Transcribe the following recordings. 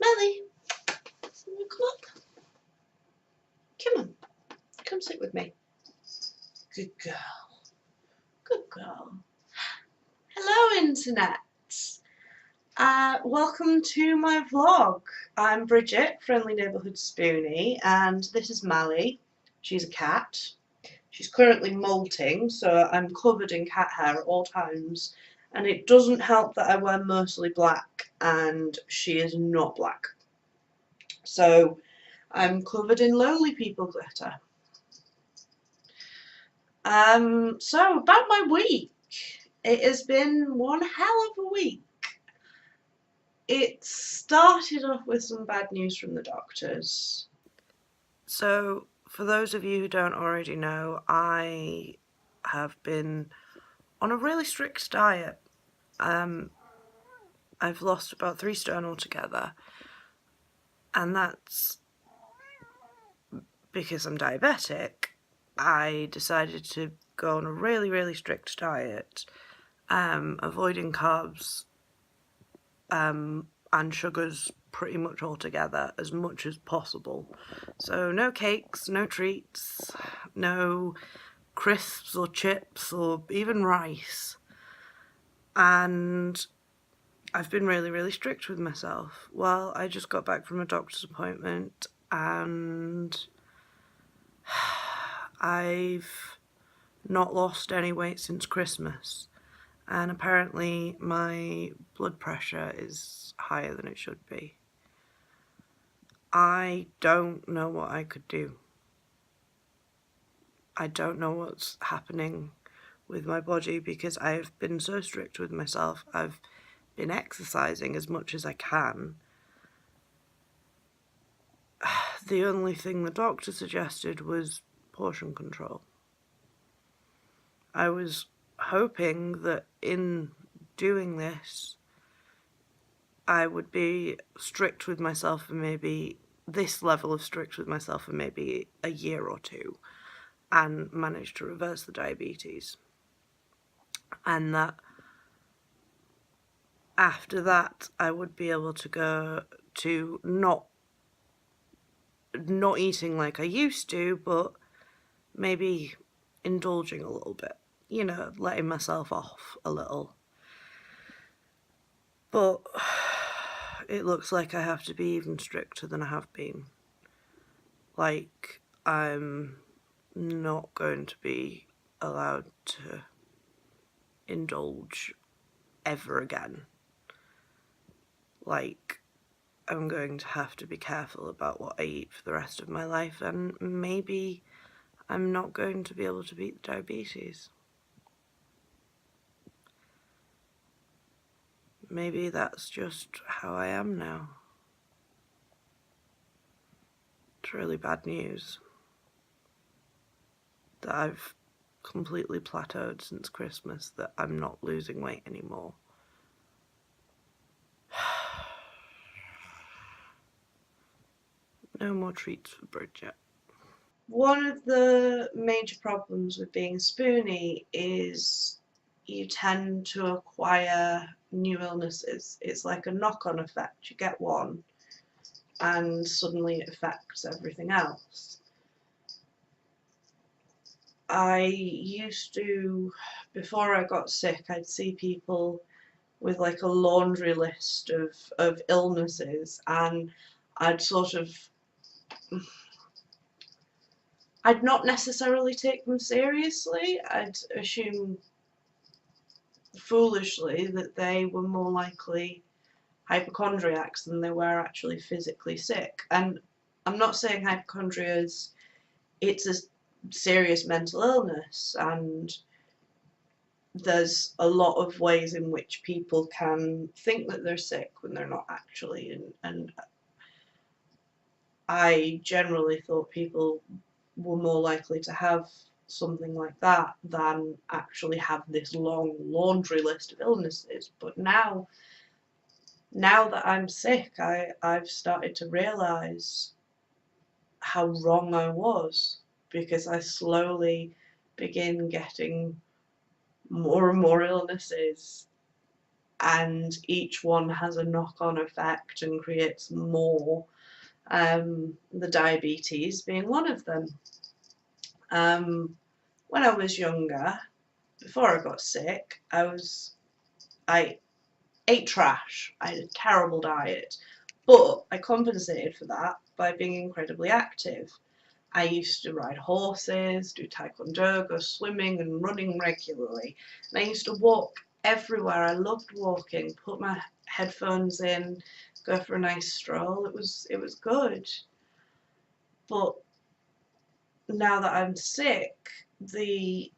Melly, will you come up? Come on, come sit with me. Good girl. Good girl. Hello, Internet. Welcome to my vlog. I'm Bridget, Friendly Neighbourhood Spoonie, and this is Mally. She's a cat. She's currently molting, so I'm covered in cat hair at all times, and it doesn't help that I wear mostly black and she is not black. So I'm covered in lonely people glitter. So about my week. It has been one hell of a week. It started off with some bad news from the doctors. So, for those of you who don't already know, I have been on a really strict diet. I've lost about 3 stone altogether, and that's because I'm diabetic. I decided to go on a really strict diet, avoiding carbs and sugars pretty much altogether as much as possible. So no cakes, no treats, no crisps or chips or even rice. And I've been really strict with myself. Well, I just got back from a doctor's appointment and I've not lost any weight since Christmas, and apparently my blood pressure is higher than it should be. I don't know what I could do. I don't know what's happening with my body because I've been so strict with myself. I've been exercising as much as I can. The only thing the doctor suggested was portion control. I was hoping that in doing this, I would be strict with myself for maybe this level of strict with myself for maybe a year or two and manage to reverse the diabetes. And that after that, I would be able to go to not eating like I used to, but maybe indulging a little bit, you know, letting myself off a little. But it looks like I have to be even stricter than I have been. Like, I'm not going to be allowed to indulge ever again. Like, I'm going to have to be careful about what I eat for the rest of my life, and maybe I'm not going to be able to beat diabetes. Maybe that's just how I am now. It's really bad news that I've completely plateaued since Christmas, that I'm not losing weight anymore. No more treats for Bridget. One of the major problems with being a spoonie is you tend to acquire new illnesses. It's like a knock-on effect. You get one and suddenly it affects everything else. I used to, before I got sick, I'd see people with like a laundry list of illnesses, and I'd sort of, I'd not necessarily take them seriously. I'd assume foolishly that they were more likely hypochondriacs than they were actually physically sick. And I'm not saying hypochondria is, it's a serious mental illness, and there's a lot of ways in which people can think that they're sick when they're not actually, and I generally thought people were more likely to have something like that than actually have this long laundry list of illnesses. But now that I'm sick, I've started to realise how wrong I was, because I slowly begin getting more and more illnesses and each one has a knock-on effect and creates more, the diabetes being one of them. When I was younger, before I got sick, I ate trash. I had a terrible diet, but I compensated for that by being incredibly active. I used to ride horses, do taekwondo, go swimming and running regularly. And I used to walk everywhere. I loved walking, put my headphones in, go for a nice stroll. It was good. But now that I'm sick, the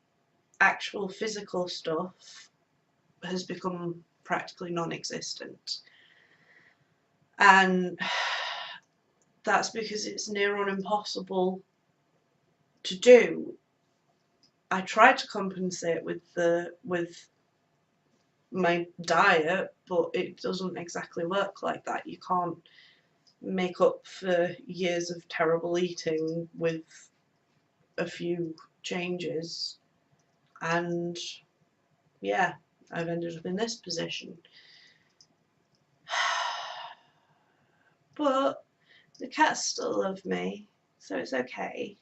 actual physical stuff has become practically non-existent. And that's because it's near on impossible to do. I try to compensate with my diet, but it doesn't exactly work like that. You can't make up for years of terrible eating with a few changes. And yeah, I've ended up in this position. But the cats still love me, so it's okay.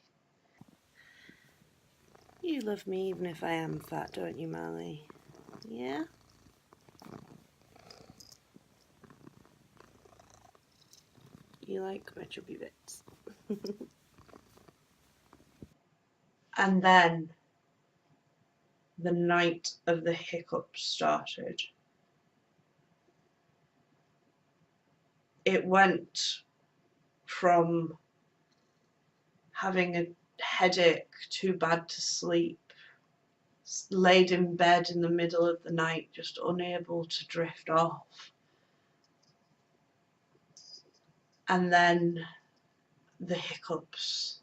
You love me even if I am fat, don't you, Marley? Yeah? You like my chubby bits. And then the night of the hiccups started. It went from having a headache too bad to sleep, laid in bed in the middle of the night, just unable to drift off. And then the hiccups,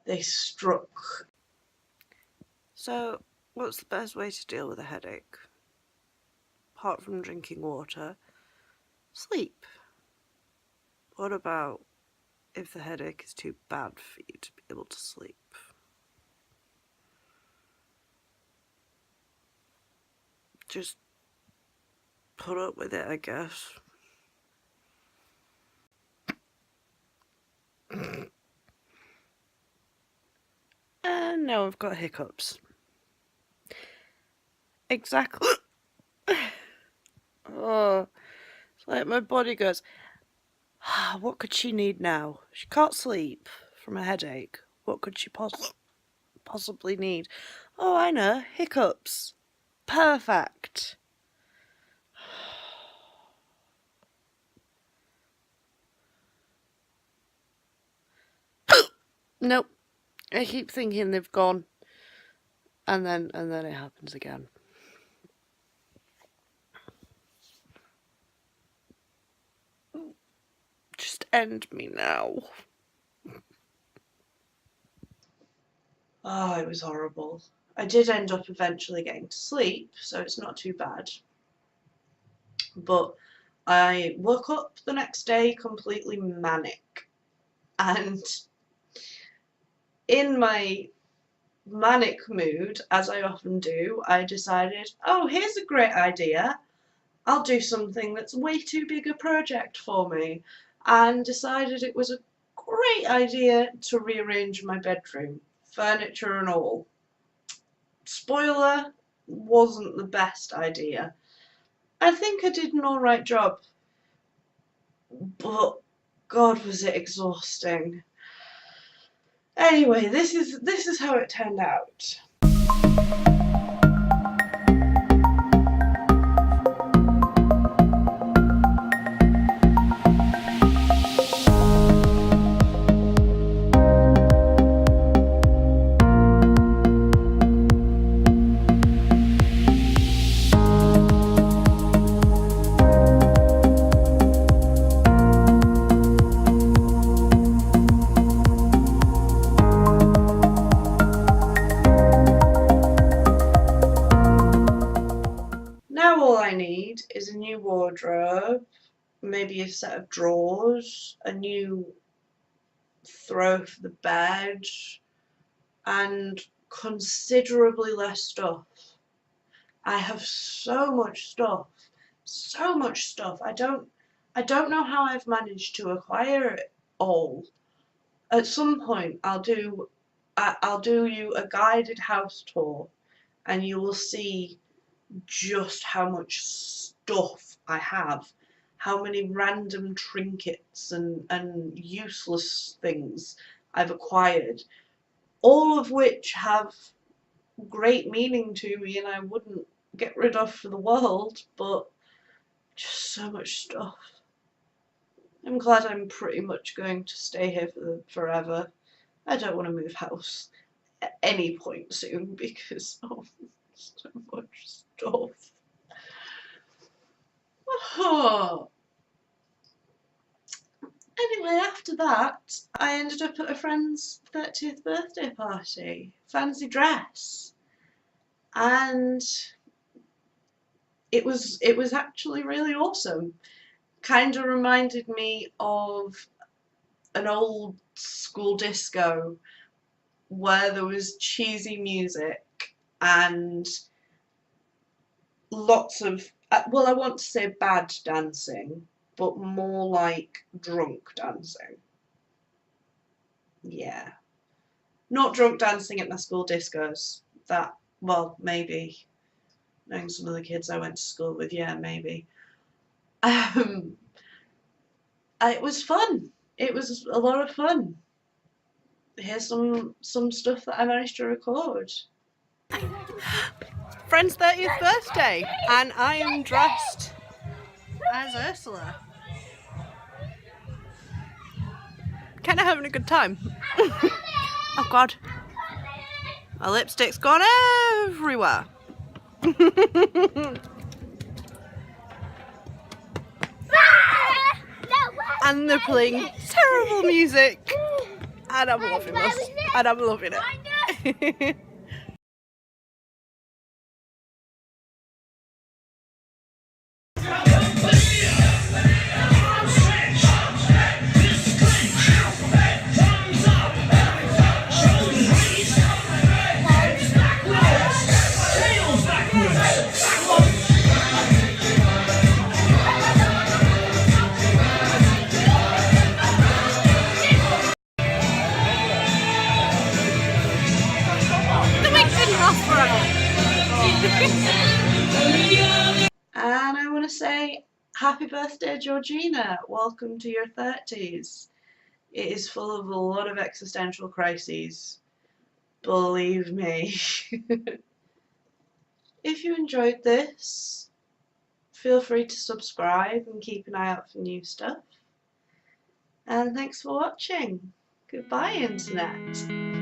they struck. So, what's the best way to deal with a headache? Apart from drinking water, sleep. What about if the headache is too bad for you to be able to sleep? Just put up with it, I guess. And now I've got hiccups. Exactly. Oh, it's like my body goes, what could she need now? She can't sleep from a headache. What could she possibly need? Oh, I know, hiccups. Perfect. Nope. I keep thinking they've gone, and then it happens again. Just end me now. Oh, it was horrible. I did end up eventually getting to sleep, so it's not too bad. But I woke up the next day completely manic. And in my manic mood, as I often do, I decided, oh, here's a great idea. I'll do something that's way too big a project for me. And decided it was a great idea to rearrange my bedroom, furniture and all. Spoiler, wasn't the best idea. I think I did an alright job, but God was it exhausting. Anyway, this is how it turned out. Now all I need is a new wardrobe, maybe a set of drawers, a new throw for the bed, and considerably less stuff. I have so much stuff So much stuff. I don't know how I've managed to acquire it all. At some point, I'll do you a guided house tour, and you will see just how much stuff I have, how many random trinkets and useless things I've acquired, all of which have great meaning to me and I wouldn't get rid of for the world, but just so much stuff. I'm glad I'm pretty much going to stay here for forever. I don't want to move house at any point soon because so much stuff. Oh. Anyway, after that, I ended up at a friend's 30th birthday party, fancy dress, and it was actually really awesome. Kind of reminded me of an old school disco where there was cheesy music and lots of, well, I want to say bad dancing, but more like drunk dancing. Yeah. Not drunk dancing at my school discos. That, well, maybe. Knowing some of the kids I went to school with, yeah, maybe. It was fun. It was a lot of fun. Here's some stuff that I managed to record. Friend's 30th birthday, and I am dressed as Ursula. Kind of having a good time. Oh God, my lipstick's gone everywhere. And they're playing terrible music, and I'm loving this, and I'm loving it. And I want to say happy birthday, Georgina. Welcome to your 30s. It is full of a lot of existential crises. Believe me. If you enjoyed this, feel free to subscribe and keep an eye out for new stuff. And thanks for watching. Goodbye, Internet.